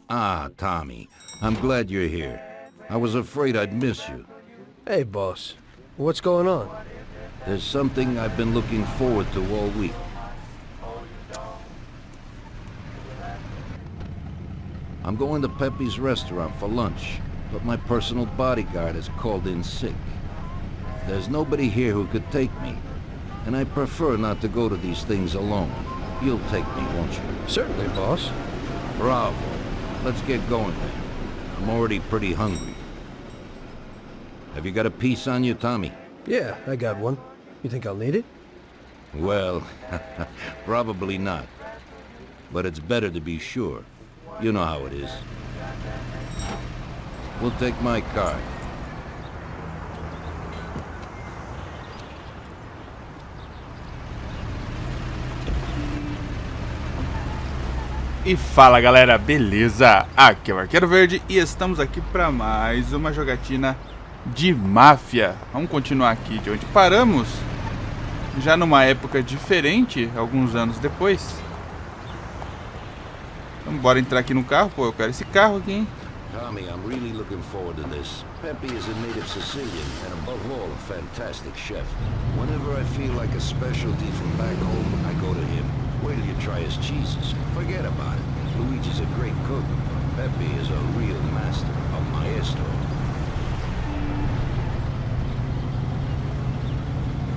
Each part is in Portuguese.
Ah, Tommy. I'm glad you're here. I was afraid I'd miss you. Hey, boss. What's going on? There's something I've been looking forward to all week. I'm going to Pepe's restaurant for lunch, but my personal bodyguard has called in sick. There's nobody here who could take me, and I prefer not to go to these things alone. You'll take me, won't you? Certainly, boss. Bravo. Let's get going then. I'm already pretty hungry. Have you got a piece on you, Tommy? Yeah, I got one. You think I'll need it? Well, probably not. But it's better to be sure. You know how it is. We'll take my card. E fala galera, beleza? Aqui é o Arqueiro Verde e estamos aqui para mais uma jogatina de Mafia. Vamos continuar aqui de onde paramos, já numa época diferente, alguns anos depois. Então bora entrar aqui no carro, pô, eu quero esse carro aqui, hein? Tommy, I'm really looking forward to this. Pepe is a native Sicilian and above all a fantastic chef. Whenever I feel like a specialty from back home, I go to him. Wait till you try his cheeses. Forget about it. Luigi's a great cook. Pepe is a real master, a maestro.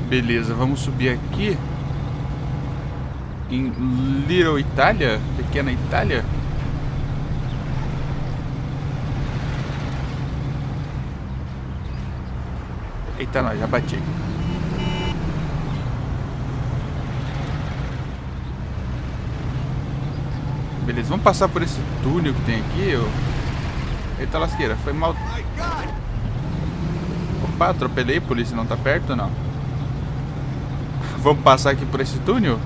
Beleza, vamos subir aqui em Little Itália, Pequena Itália. Eita, nós, já bati. Beleza, vamos passar por esse túnel que tem aqui. Eita lasqueira, foi mal. Opa, atropelei, polícia não tá perto ou não? Vamos passar aqui por esse túnel?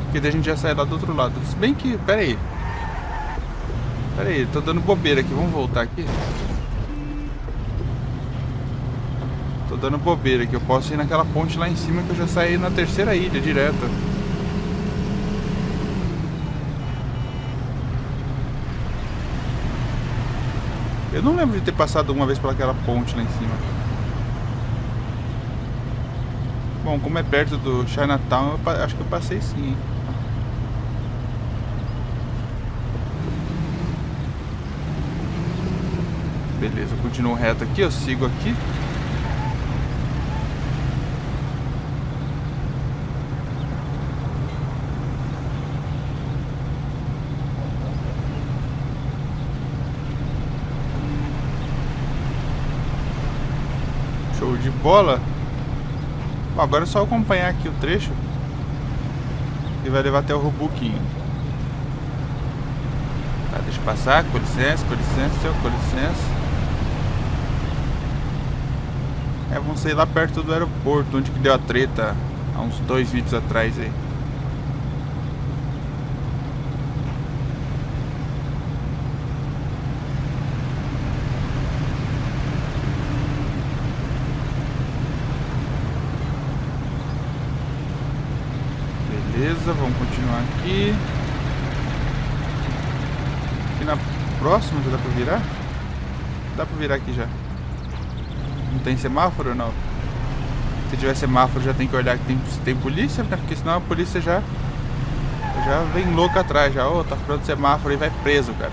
Porque daí a gente já sai lá do outro lado. Se bem que, pera aí, tô dando bobeira aqui, vamos voltar aqui. Tô dando bobeira aqui, eu posso ir naquela ponte lá em cima que eu já saí na terceira ilha direto. Eu não lembro de ter passado uma vez por aquela ponte lá em cima. Bom, como é perto do Chinatown, eu acho que eu passei sim, hein? Beleza, eu continuo reto aqui, eu sigo aqui. Show de bola. Bom, agora é só acompanhar aqui o trecho e vai levar até o Rubuquinho. Tá, deixa eu passar, com licença, com licença, com licença. Vamos sair lá perto do aeroporto, onde que deu a treta há uns 2 vídeos atrás aí. Beleza, vamos continuar aqui. Aqui na próxima já dá pra virar? Dá pra virar aqui já. Não tem semáforo ou não? Se tiver semáforo já tem que olhar que tem polícia, né? Porque senão a polícia já vem louca atrás. Já, tá furando semáforo e vai preso, cara.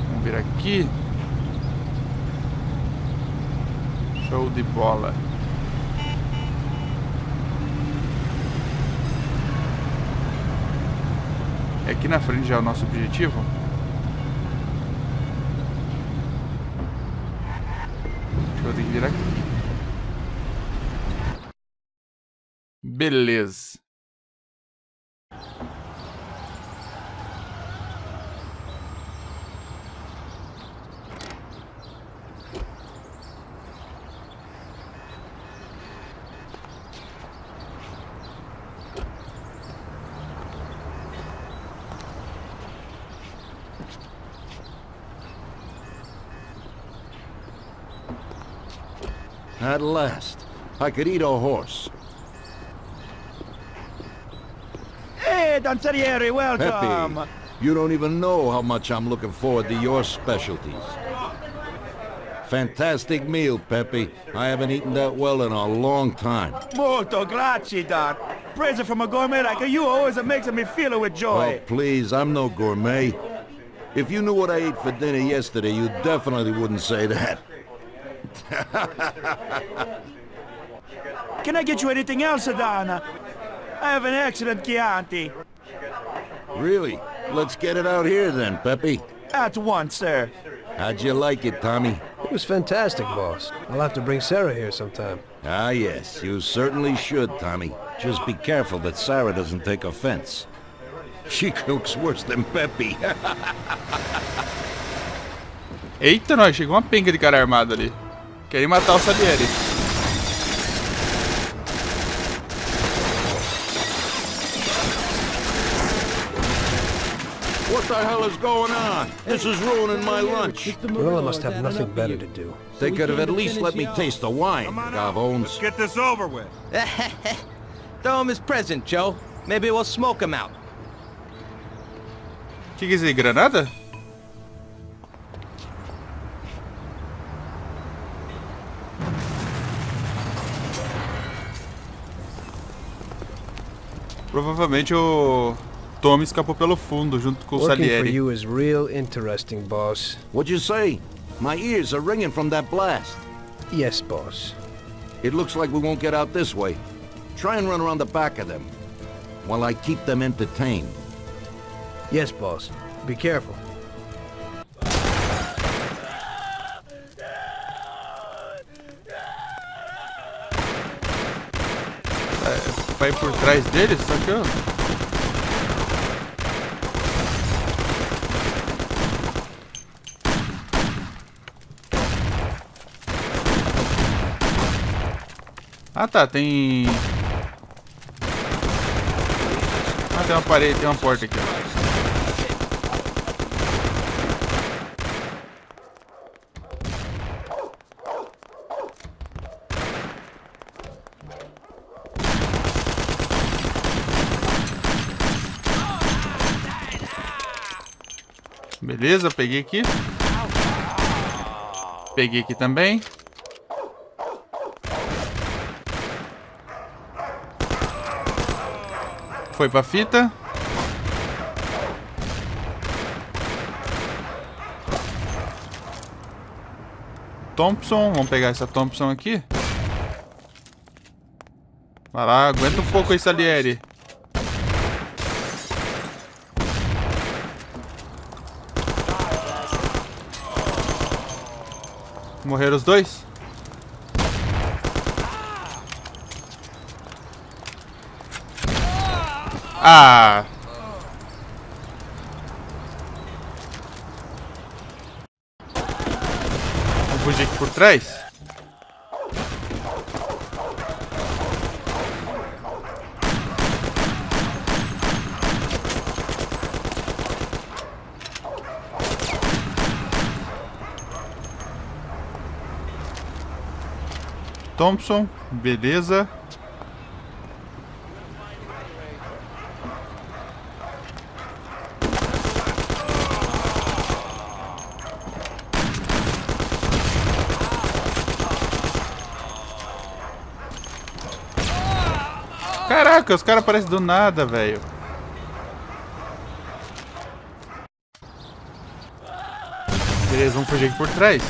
Vamos vir aqui. Show de bola. É aqui na frente já o nosso objetivo. Acho que eu tenho que virar aqui. Beleza. At last. I could eat a horse. Hey, Don Salieri, welcome! Pepe, you don't even know how much I'm looking forward to your specialties. Fantastic meal, Pepe. I haven't eaten that well in a long time. Molto grazie, Don. Praise from a gourmet like you always makes me feel with Oh, joy. please, I'm no gourmet. If you knew what I ate for dinner yesterday, you definitely wouldn't say that. Can I get you anything else, Don? I have an excellent Chianti. Really? Let's get it out here then, Pepe. At once, sir. How'd you like it, Tommy? It was fantastic, boss. I'll have to bring Sarah here sometime. Ah, yes, you certainly should, Tommy. Just be careful that Sarah doesn't take offense. She cooks worse than Pepe. Eita, nós, chegou uma penca de cara armado ali. Querem matar o Salieri. What the hell is going on? This is ruining my lunch. Marilla must have nothing better to do. They could have at least let me taste the wine, Gavones. Get this over with. Throw him his present, Joe. Maybe we'll smoke him out. Que é isso aí, granada? Provavelmente o Tommy escapou pelo fundo junto com o Working for Salieri. you is real interesting, boss. What'd you say? My ears are ringing from that blast. Yes, boss. It looks like we won't get out this way. Try and run around the back of them, while I keep them entertained. Yes, boss. Be careful. Vai por trás deles, só que eu... Ah tá, tem... Ah, tem uma parede, tem uma porta aqui, ó. Beleza, peguei aqui. Peguei aqui também. Foi pra fita. Thompson, vamos pegar essa Thompson aqui. Vai lá, aguenta um pouco aí, Salieri. Morreram os dois? Ah! Vamos fugir aqui por trás? Thompson, beleza. Caraca, os caras aparecem do nada, velho. Beleza, vamos fugir aqui por trás.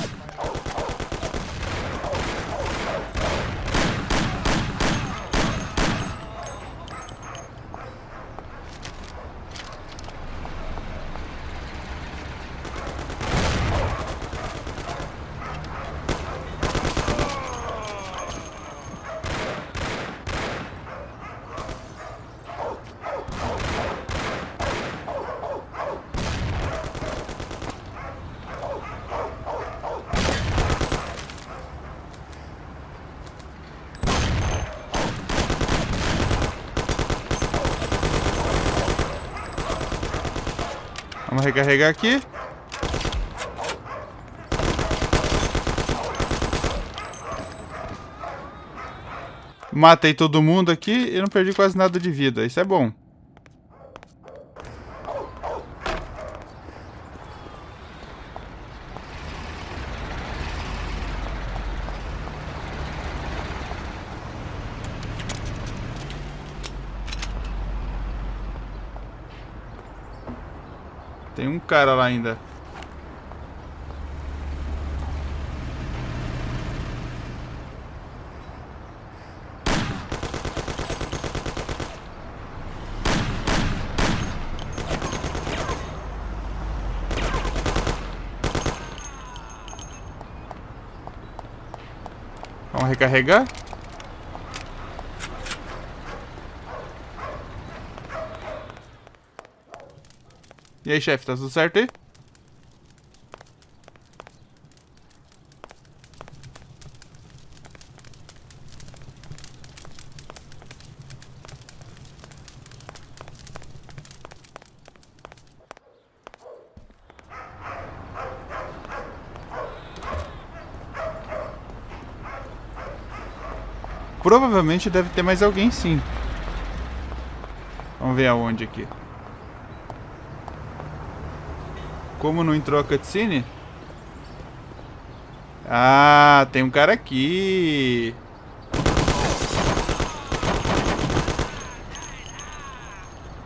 Vamos recarregar aqui. Matei todo mundo aqui e não perdi quase nada de vida. Isso é bom. Tem um cara lá ainda. Vamos recarregar. E aí, chefe, tá tudo certo aí? Provavelmente deve ter mais alguém, sim. Vamos ver aonde aqui. Como não entrou a cutscene? Ah, tem um cara aqui.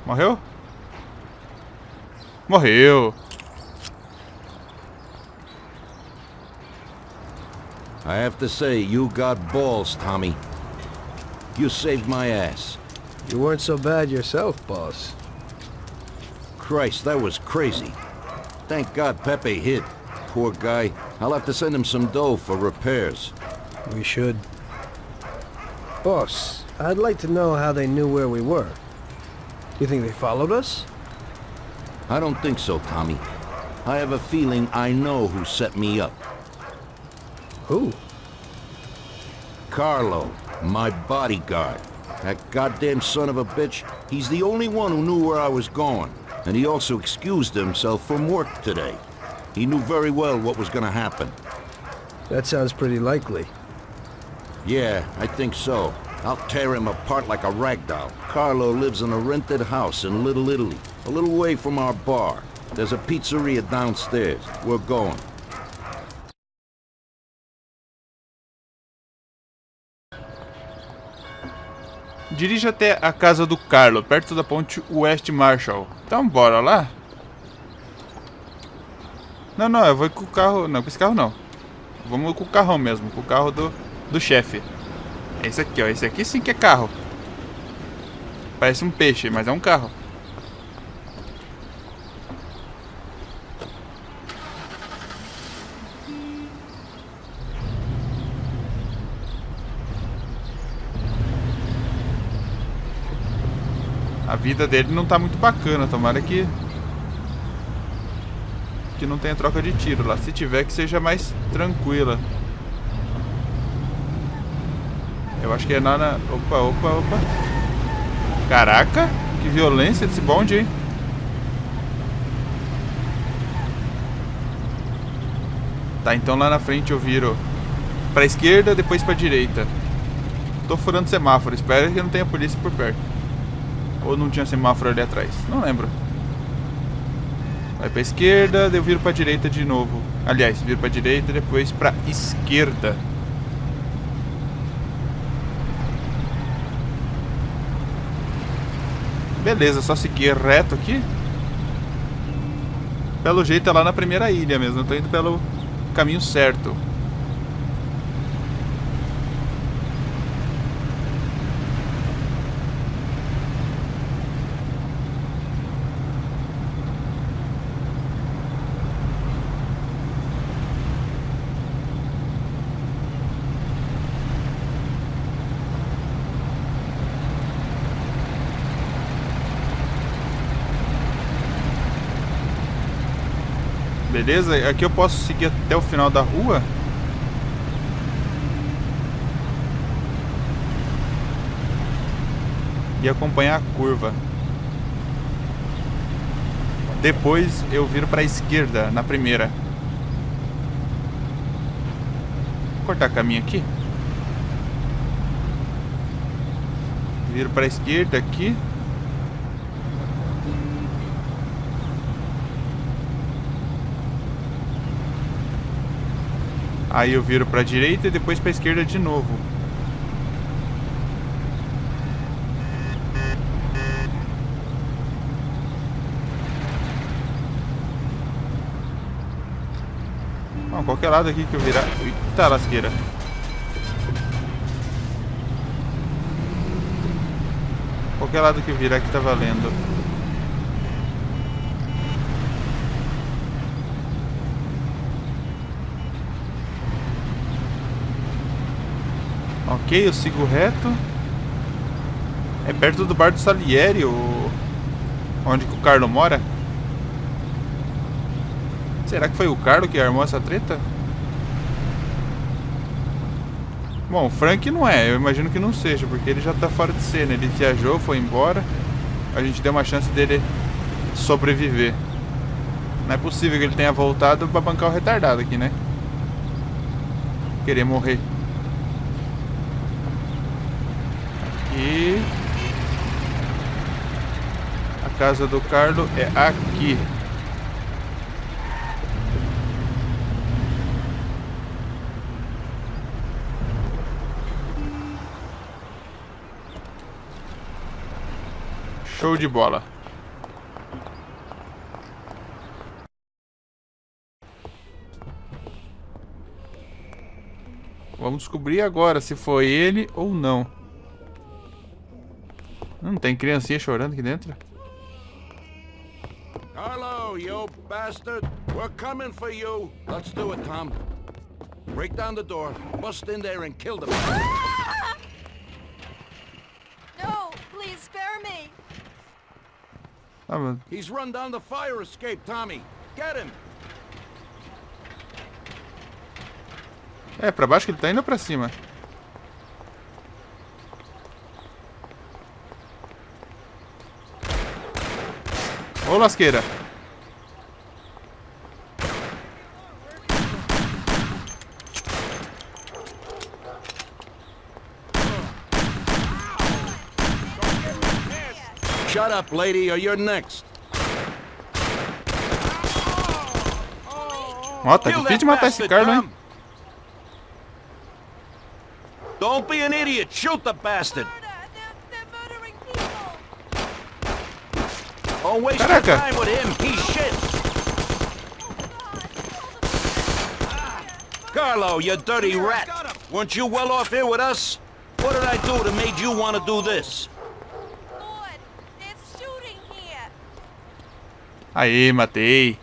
Morreu? Morreu. I have to say, you got balls, Tommy. You saved my ass. You weren't so bad yourself, boss. Christ, that was crazy. Thank God Pepe hit. Poor guy. I'll have to send him some dough for repairs. We should. Boss, I'd like to know how they knew where we were. You think they followed us? I don't think so, Tommy. I have a feeling I know who set me up. Who? Carlo, my bodyguard. That goddamn son of a bitch, he's the only one who knew where I was going. And he also excused himself from work today. He knew very well what was gonna happen. That sounds pretty likely. Yeah, I think so. I'll tear him apart like a ragdoll. Carlo lives in a rented house in Little Italy, a little way from our bar. There's a pizzeria downstairs. We're going. Dirija até a casa do Carlo, perto da ponte West Marshall. Então bora lá? Não, eu vou com o carro... Não, com esse carro não. Vamos com o carrão mesmo, com o carro do chefe. Esse aqui, ó. Esse aqui sim que é carro. Parece um peixe, mas é um carro. A vida dele não tá muito bacana, tomara que não tenha troca de tiro lá. Se tiver, que seja mais tranquila. Eu acho que é lá na... Opa. Caraca, que violência desse bonde, hein? Tá, então lá na frente eu viro pra esquerda, depois pra direita. Tô furando semáforo, espero que não tenha polícia por perto. Ou não tinha semáforo ali atrás? Não lembro. Vai pra esquerda, eu viro pra direita de novo. Aliás, viro pra direita, depois pra esquerda. Beleza, só seguir reto aqui. Pelo jeito é lá na primeira ilha mesmo. Eu tô indo pelo caminho certo. Beleza, aqui eu posso seguir até o final da rua. E acompanhar a curva. Depois eu viro para a esquerda, na primeira. Vou cortar caminho aqui. Viro pra esquerda aqui. Aí eu viro pra direita e depois pra esquerda de novo. Bom, qualquer lado aqui que eu virar... Eita lasqueira. Qualquer lado que eu virar aqui tá valendo. Ok, eu sigo reto. É perto do bar do Salieri, onde que o Carlo mora. Será que foi o Carlo que armou essa treta? Bom, o Frank não é, eu imagino que não seja, porque ele já tá fora de cena. Ele viajou, foi embora. A gente deu uma chance dele sobreviver. Não é possível que ele tenha voltado pra bancar o retardado aqui, né? Querer morrer. Aqui. A casa do Carlo é aqui. Show de bola. Vamos descobrir agora se foi ele ou não. Não tem criancinha chorando aqui dentro? Carlo, you bastard! We're coming for you! Let's do it, Tom. Break down the door, bust in there and kill the man. No, please spare me. Ah, mas... He's run down the fire escape, Tommy. Get him! É, pra baixo que ele tá indo ou pra cima? Ô, lasqueira. Shut up, lady, or you're next. Ó, tá difícil de matar esse Carlo, hein? Don't be an idiot. Shoot the bastard. They're murdering people. Don't waste your Caraca. time with him. He's shit. Carlo, you dirty rat. Weren't you well off here with us? What did I do that made you want to do this? Lord, there's shooting here. Aê, matei.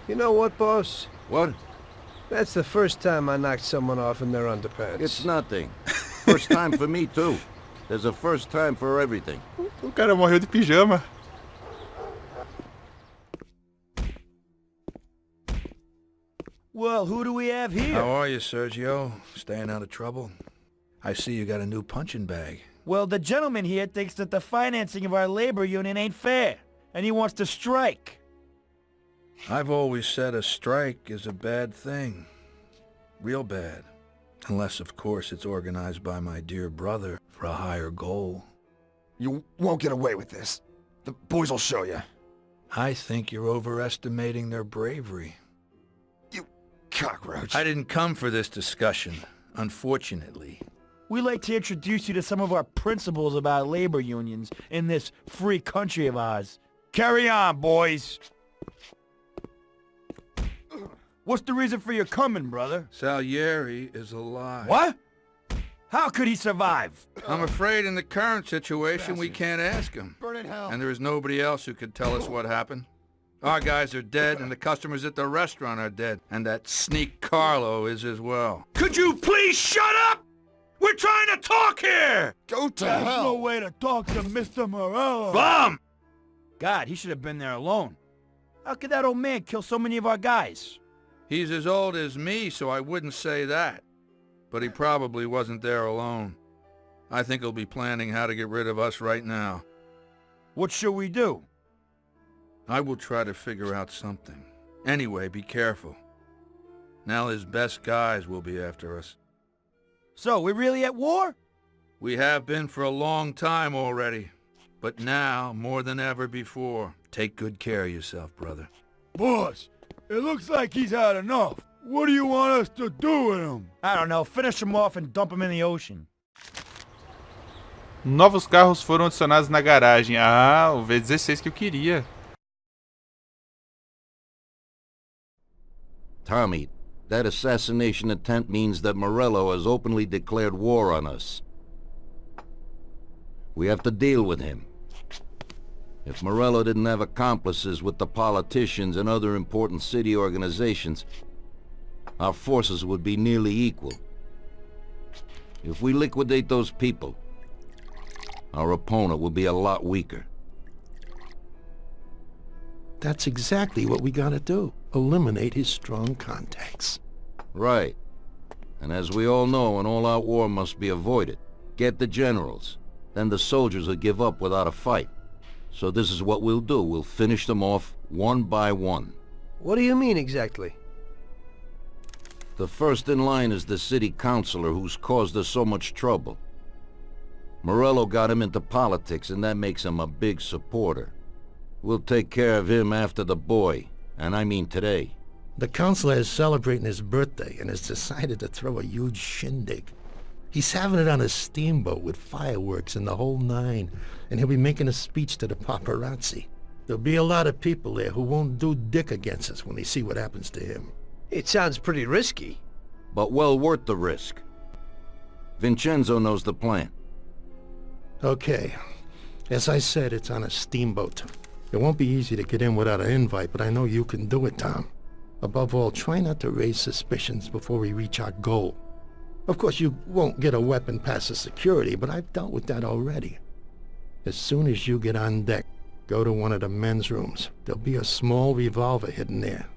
You know what, boss? What? That's the first time I knocked someone off in their underpants. It's nothing. First time for me, too. There's a first time for everything. O cara morreu de pijama. Well, who do we have here? How are you, Sergio? Staying out of trouble? I see you got a new punching bag. Well, the gentleman here thinks that the financing of our labor union ain't fair, and he wants to strike. I've always said a strike is a bad thing. Real bad. Unless, of course, it's organized by my dear brother for a higher goal. You won't get away with this. The boys will show you. I think you're overestimating their bravery. You cockroach. I didn't come for this discussion, unfortunately. We'd like to introduce you to some of our principles about labor unions in this free country of ours. Carry on, boys. What's the reason for your coming, brother? Salieri is alive. What? How could he survive? I'm afraid in the current situation we can't ask him. Burn in hell. And there is nobody else who could tell us what happened. Our guys are dead, and the customers at the restaurant are dead. And that sneak Carlo is as well. Could you please shut up? We're trying to talk here! Go to There's hell. no way to talk to Mr. Morello. Bum! God, he should have been there alone. How could that old man kill so many of our guys? He's as old as me, so I wouldn't say that. But he probably wasn't there alone. I think he'll be planning how to get rid of us right now. What should we do? I will try to figure out something. Anyway, be careful. Now his best guys will be after us. So, we really at war? We have been for a long time already. But now, more than ever before, take good care of yourself, brother. Boss, it looks like he's had enough. What do you want us to do with him? I don't know. Finish him off and dump him in the ocean. Novos carros foram adicionados na garagem. Ah, o V16 que eu queria. Tommy, that assassination attempt means that Morello has openly declared war on us. We have to deal with him. If Morello didn't have accomplices with the politicians and other important city organizations, our forces would be nearly equal. If we liquidate those people, our opponent will be a lot weaker. That's exactly what we gotta do. Eliminate his strong contacts. Right. And as we all know, an all-out war must be avoided. Get the generals. Then the soldiers will give up without a fight. So this is what we'll do. We'll finish them off one by one. What do you mean exactly? The first in line is the city councilor who's caused us so much trouble. Morello got him into politics, and that makes him a big supporter. We'll take care of him after the boy, and I mean today. The counselor is celebrating his birthday and has decided to throw a huge shindig. He's having it on a steamboat with fireworks and the whole nine, and he'll be making a speech to the paparazzi. There'll be a lot of people there who won't do dick against us when they see what happens to him. It sounds pretty risky. But well worth the risk. Vincenzo knows the plan. Okay. As I said, it's on a steamboat. It won't be easy to get in without an invite, but I know you can do it, Tom. Above all, try not to raise suspicions before we reach our goal. Of course, you won't get a weapon past the security, but I've dealt with that already. As soon as you get on deck, go to one of the men's rooms. There'll be a small revolver hidden there.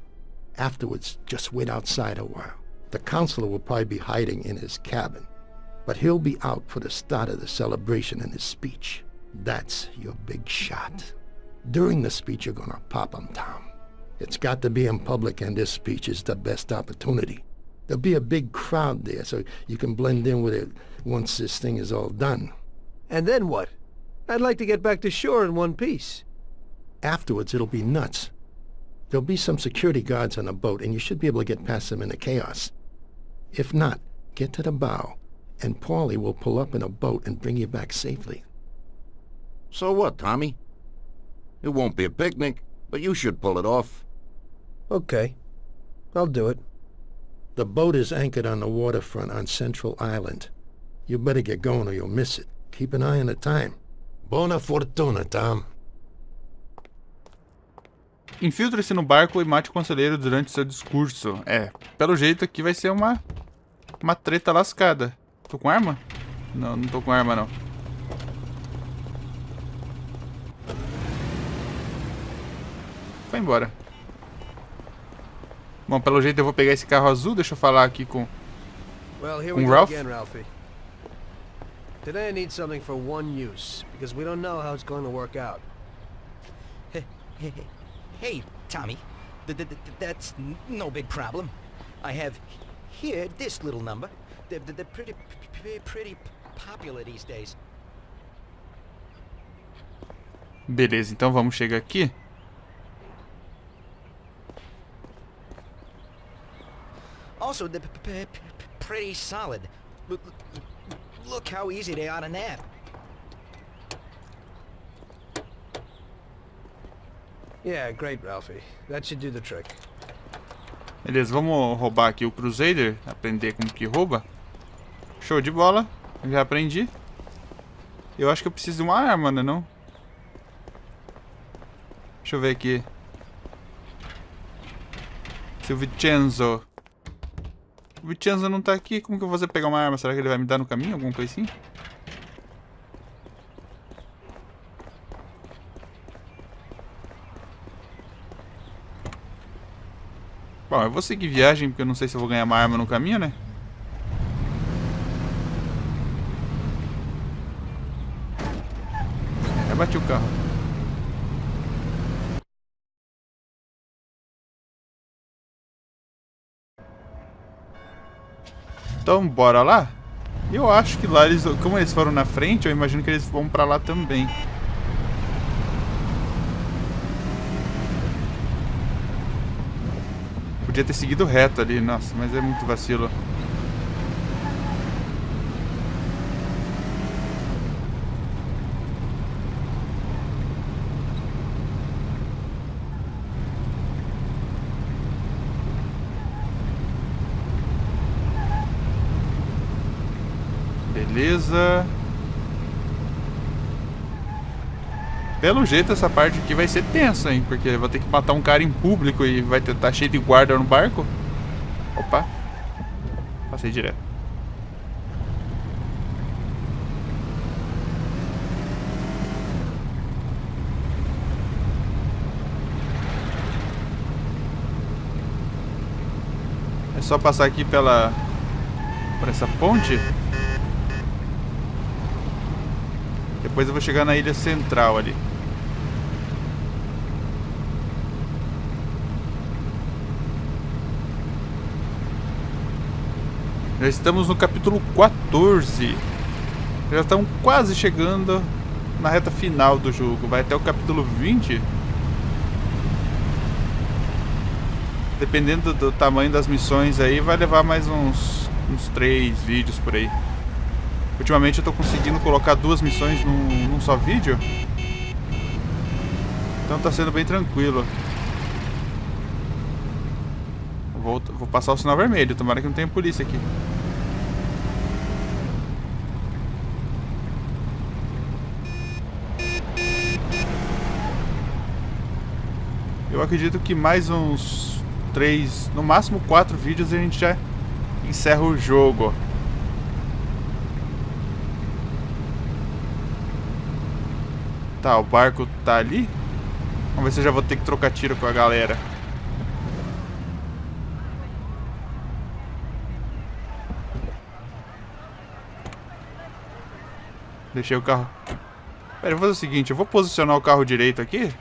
Afterwards, just wait outside a while. The counselor will probably be hiding in his cabin, but he'll be out for the start of the celebration and his speech. That's your big shot. During the speech, you're gonna pop him, Tom. It's got to be in public, and this speech is the best opportunity. There'll be a big crowd there, so you can blend in with it once this thing is all done. And then what? I'd like to get back to shore in one piece. Afterwards, it'll be nuts. There'll be some security guards on the boat, and you should be able to get past them in the chaos. If not, get to the bow, and Paulie will pull up in a boat and bring you back safely. So what, Tommy? It won't be a picnic, but you should pull it off. Okay. I'll do it. The boat is anchored on the waterfront on Central Island. You better get going or you'll miss it. Keep an eye on the time. Buona fortuna, Tom. Infiltre-se no barco e mate o conselheiro durante seu discurso. É, pelo jeito aqui vai ser uma treta lascada. Tô com arma? Não, não tô com arma não. Vai embora. Bom, pelo jeito eu vou pegar esse carro azul. Deixa eu falar aqui com Ralph. Ralphie. Today I need something for one use, because we don't know how it's going to work out. Hey, Tommy. That's no big problem. I have here this little number. They're pretty popular these days. Beleza, então vamos chegar aqui. Also, they're pretty solid. Look how easy they are to nab. Yeah, great, Ralphie. That should do the trick. Beleza, vamos roubar aqui o Crusader. Aprender como que rouba. Show de bola. Eu já aprendi. Eu acho que eu preciso de uma arma, né não? Deixa eu ver aqui. Se o Vincenzo... O Vincenzo não tá aqui. Como que eu vou fazer pegar uma arma? Será que ele vai me dar no caminho? Alguma coisa assim? Bom, eu vou seguir viagem, porque eu não sei se eu vou ganhar uma arma no caminho, né? Eu bati o carro. Então, bora lá? Eu acho que lá, como eles foram na frente, eu imagino que eles vão pra lá também. Podia ter seguido reto ali, nossa, mas é muito vacilo. Beleza. Pelo jeito essa parte aqui vai ser tensa, hein? Porque eu vou ter que matar um cara em público e vai estar cheio de guarda no barco. Opa. Passei direto. É só passar aqui por essa ponte. Depois eu vou chegar na ilha central ali. Já estamos no capítulo 14. Já estamos quase chegando na reta final do jogo. Vai até o capítulo 20. Dependendo do tamanho das missões aí, vai levar mais uns 3 vídeos por aí. Ultimamente eu tô conseguindo colocar 2 missões num só vídeo. Então tá sendo bem tranquilo. Vou passar o sinal vermelho, tomara que não tenha polícia aqui. Eu acredito que mais uns 3, no máximo 4 vídeos a gente já encerra o jogo. Tá, o barco tá ali. Vamos ver se eu já vou ter que trocar tiro com a galera. Deixei o carro. Pera, eu vou fazer o seguinte, eu vou posicionar o carro direito aqui.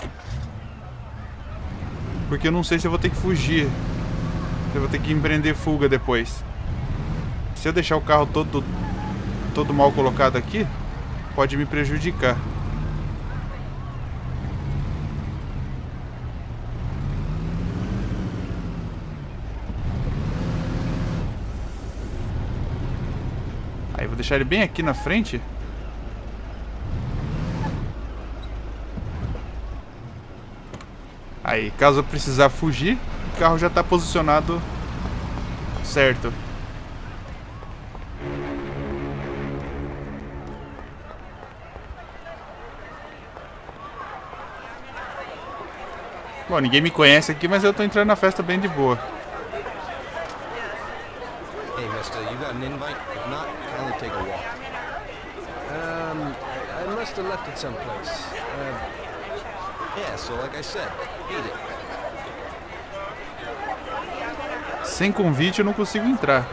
Porque eu não sei se eu vou ter que fugir. Se eu vou ter que empreender fuga depois. Se eu deixar o carro todo mal colocado aqui, pode me prejudicar. Aí vou deixar ele bem aqui na frente. Aí, caso eu precisar fugir, o carro já está posicionado certo. Bom, ninguém me conhece aqui, mas eu tô entrando na festa bem de boa. Hey, mister, you got an invite? If not, kindly take a walk. I must have left it someplace. Yeah, so like I said, beat it. Sem convite eu não consigo entrar.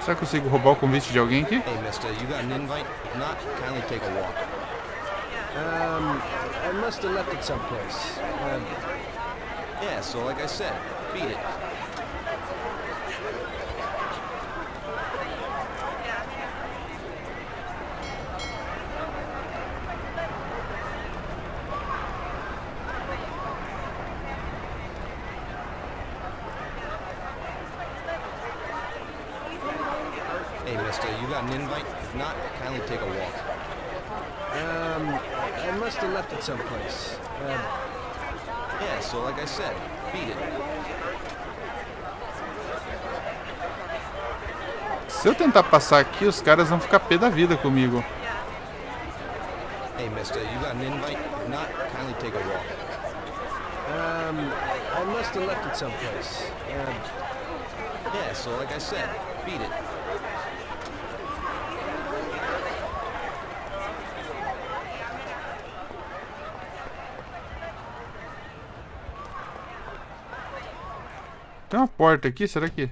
Será que eu consigo roubar o convite de alguém aqui? Hey, mister, you got an invite? If not, kindly take a walk. I must have left it someplace. Yeah, so like I said, beat it. Hey, mister, you got an invite? If not, kindly take a walk. I must have left it someplace. Yeah, so like I said, beat it. Se eu tentar passar aqui, os caras vão ficar pé da vida comigo. Hey, mister, you got an invite? If not, kindly take a walk. I must have left it someplace. Yeah, so like I said, beat it. Tem uma porta aqui, será que...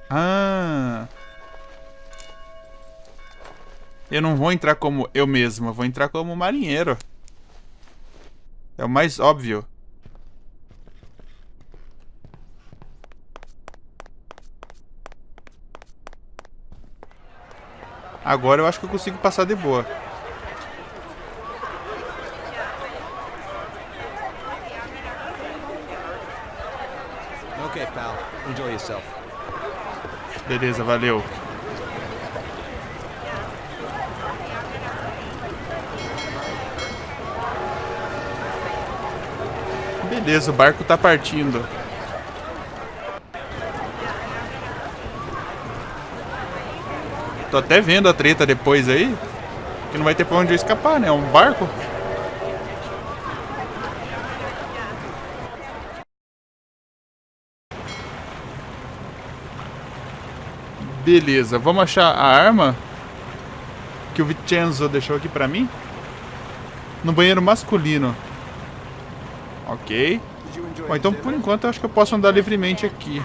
Ah! Eu não vou entrar como eu mesmo, eu vou entrar como marinheiro. É o mais óbvio. Agora eu acho que eu consigo passar de boa. Okay, pal. Enjoy yourself. Beleza, valeu. Beleza, o barco tá partindo. Tô até vendo a treta depois aí. Que não vai ter pra onde eu escapar, né? É um barco. Beleza, vamos achar a arma que o Vincenzo deixou aqui pra mim. No banheiro masculino. Ok. Bom, então por enquanto eu acho que eu posso andar livremente aqui.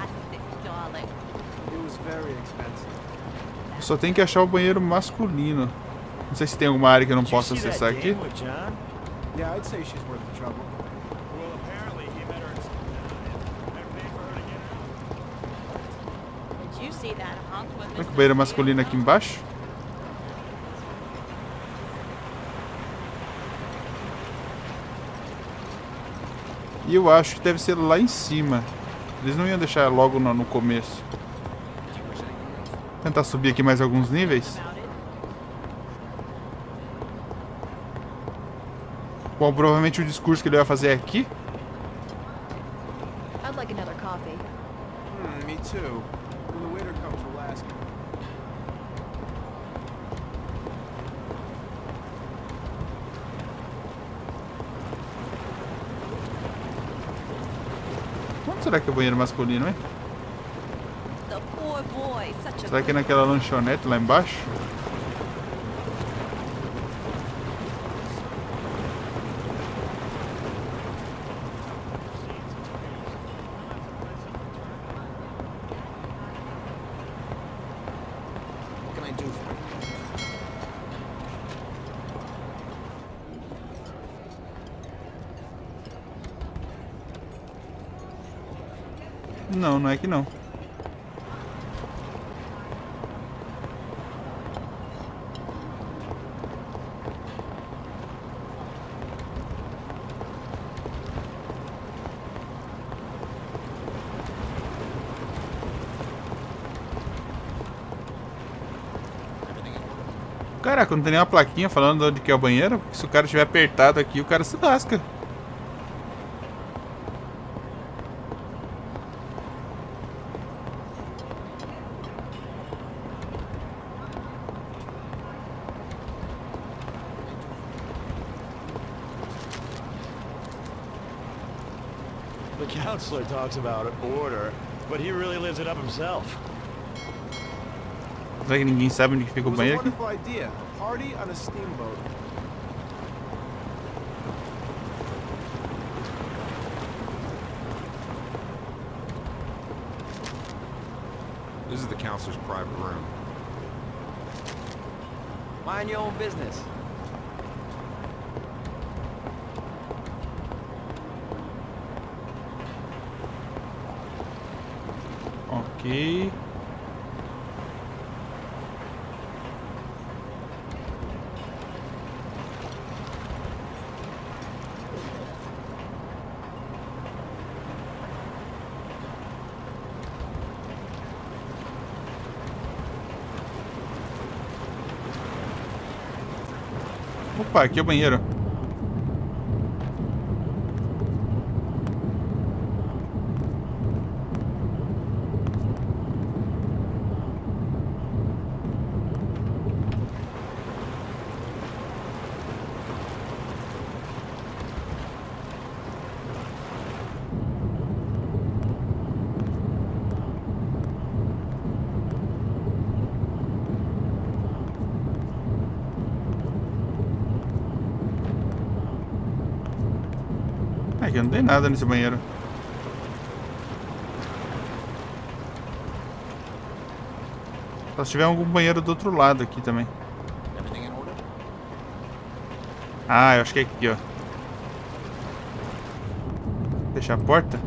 Eu só tenho que achar o banheiro masculino. Não sei se tem alguma área que eu não possa acessar aqui. Será que o banheiro masculino aqui embaixo? E eu acho que deve ser lá em cima. Eles não iam deixar logo no começo. Vou tentar subir aqui mais alguns níveis. Bom, provavelmente o discurso que ele vai fazer é aqui. I'd like another coffee. Me too. When the waiter comes, we'll ask him. Onde será que é o banheiro masculino, hein? The poor boy, such a Será que é naquela lanchonete lá embaixo? What can I do for you? Não, não é que não. Caraca, não tem nenhuma plaquinha falando onde que é o banheiro. Porque se o cara estiver apertado aqui, o cara se lasca. The counselor talks about order, but he really lives it up himself. Será que ninguém sabe onde que fica o It was a banheiro aqui? wonderful idea. A party on a steamboat. This is the counselor's private room. Mind your own business. Ok. Opa, aqui é o banheiro. Aqui não tem nada nesse banheiro. Só se tiver algum banheiro do outro lado aqui também. Everything Ah, eu acho que é aqui, ó. Fechar a porta?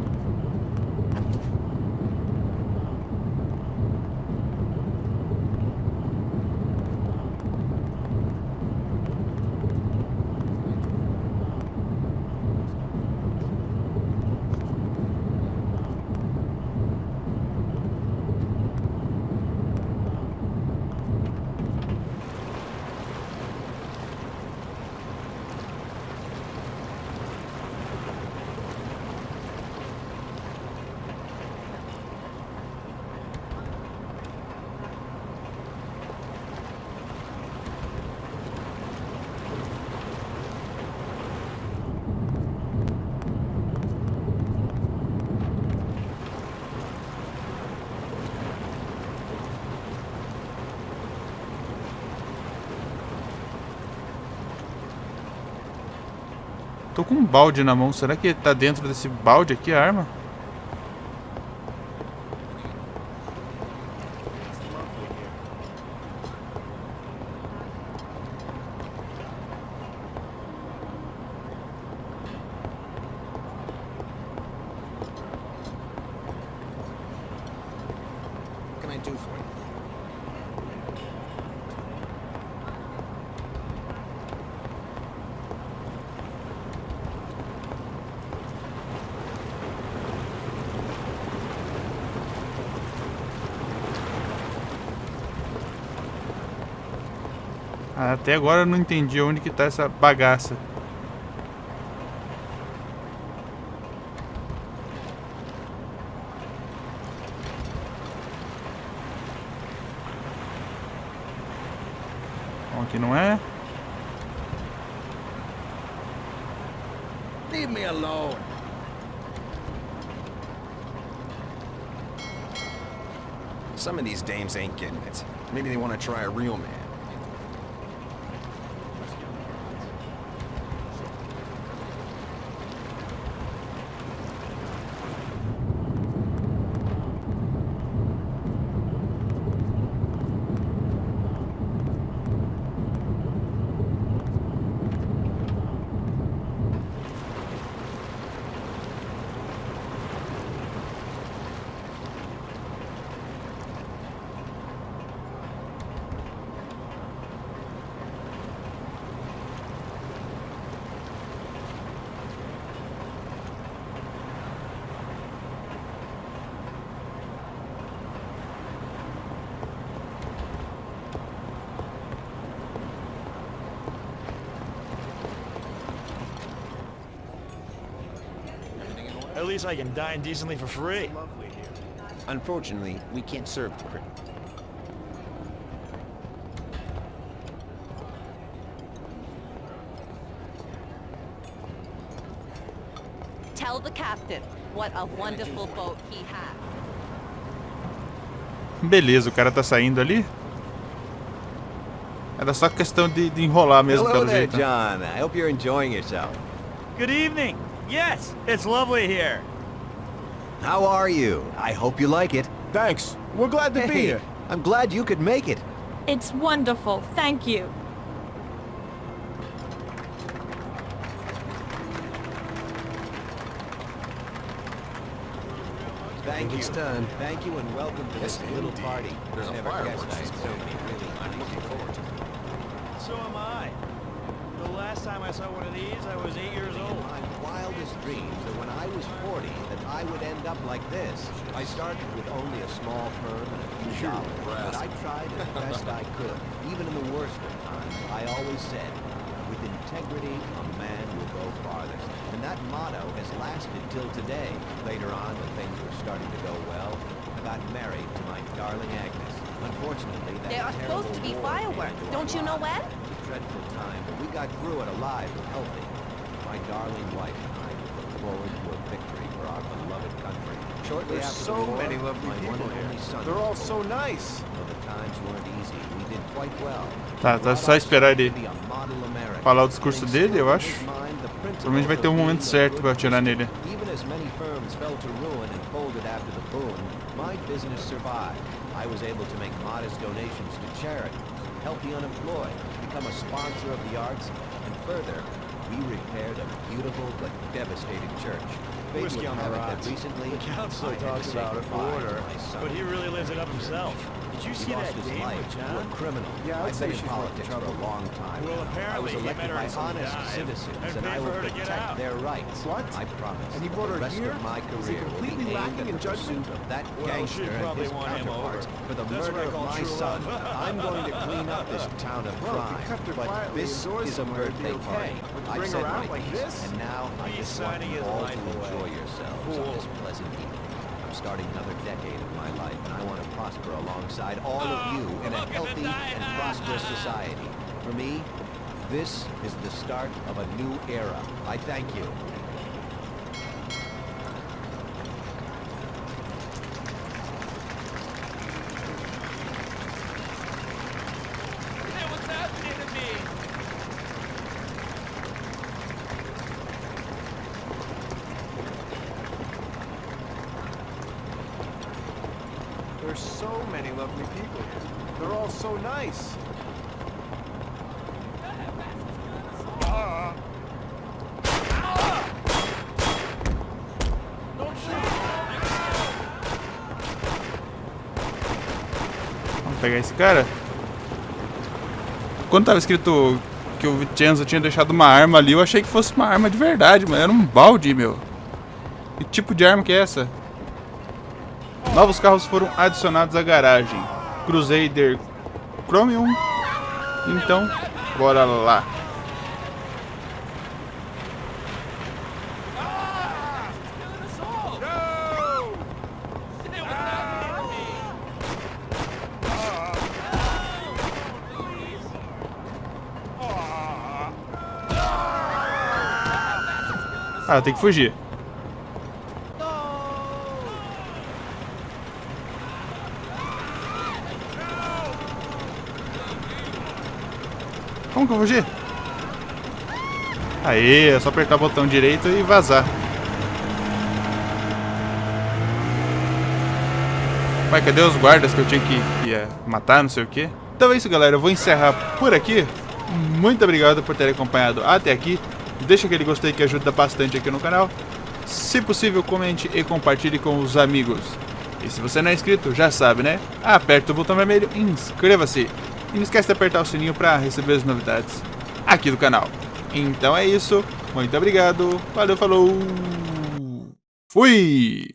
Tô com um balde na mão. Será que tá dentro desse balde aqui a arma? What can I do for you? Até agora eu não entendi onde que tá essa bagaça. Bom, aqui não é. Leave me alone. Some of these dames ain't getting it. Maybe they want to try a real man. At least I can dine decently for free. Unfortunately, we can't serve the criminal. Tell the captain what a wonderful boat he had. Beleza, o cara tá saindo ali. Era só questão de enrolar mesmo, pelo jeito. John. I hope you're enjoying yourself. Good evening. Yes, it's lovely here. How are you? I hope you like it. Thanks. We're glad to be here. I'm glad you could make it. It's wonderful, thank you. Thank you. It's time. Thank you and welcome to this little party. There's a Never fireworks guessed I'd display. so many really I'm looking forward to it. So am I. The last time I saw one of these, I was 8 years old. My wildest dreams that when I was 40, that I would end up like this. I started with only a small firm and a few dollars, but I tried as best I could. Even in the worst of times, I always said, with integrity, a man will go farthest. And that motto has lasted till today. Later on, when things were starting to go well, I got married to my darling Agnes. Unfortunately, that There are supposed to be fireworks. Don't you know when? A dreadful time, but we got through it alive and healthy. My darling wife and I look forward to a victory for our beloved country. Shortly There's after so the war, many lovely my one people and here. only son They're all was so born. nice. Though the times weren't easy, we did quite well. Tá só esperar ele falar o discurso dele, eu acho. Provavelmente vai ter um momento certo pra atirar nele. Even as many firms fell to ruin and folded after the boom, my business survived. I was able to make modest donations to charities, help the unemployed, become a sponsor of the arts, and further, we repaired a beautiful but devastated church. Whiskey on the rocks. Recently, The council I had to talks say about goodbye to order, my son. but he really lives it up himself. Did you He see lost that his game life with to a John? criminal. Yeah, I'd I've say been in she's worth the politics for trouble. a long time. Well, now. I apparently was he elected met her by in some honest dive citizens, and and paid I for will her to get protect out. their rights. What? I promise. And he brought her the rest here? of my Is he career will completely be aimed lacking at in the judgment? pursuit of that Well, gangster she'd and probably his want him counterparts over. for the That's what I murder of call my true son. love. I'm going to clean up this town of Well, if you crime. kept her But quietly this indoors is a somewhere, it'd be birthday okay. party. But to I've bring said her out my like piece, this? and now I He's just want signing you his all life to enjoy away. yourselves Fool. on this pleasant evening. I'm starting another decade of my life, and I want to prosper alongside all of you in a healthy and prosperous society. For me, this is the start of a new era. I thank you. What's happening to me? There's so many lovely people here. They're all so nice. Vamos pegar esse cara. Quando tava escrito que o Vincenzo tinha deixado uma arma ali, eu achei que fosse uma arma de verdade, mas era um balde, meu. Que tipo de arma que é essa? Novos carros foram adicionados à garagem. Crusader Chromium. Então, bora lá. Ah, tem que fugir. Como que eu vou fugir? Aê, é só apertar o botão direito e vazar. Mas cadê os guardas que eu tinha que matar, não sei o que? Então é isso, galera, eu vou encerrar por aqui. Muito obrigado por terem acompanhado até aqui. Deixa aquele gostei que ajuda bastante aqui no canal. Se possível, comente e compartilhe com os amigos. E se você não é inscrito, já sabe, né? Aperta o botão vermelho e inscreva-se. E não esquece de apertar o sininho para receber as novidades aqui do canal. Então é isso. Muito obrigado. Valeu, falou. Fui!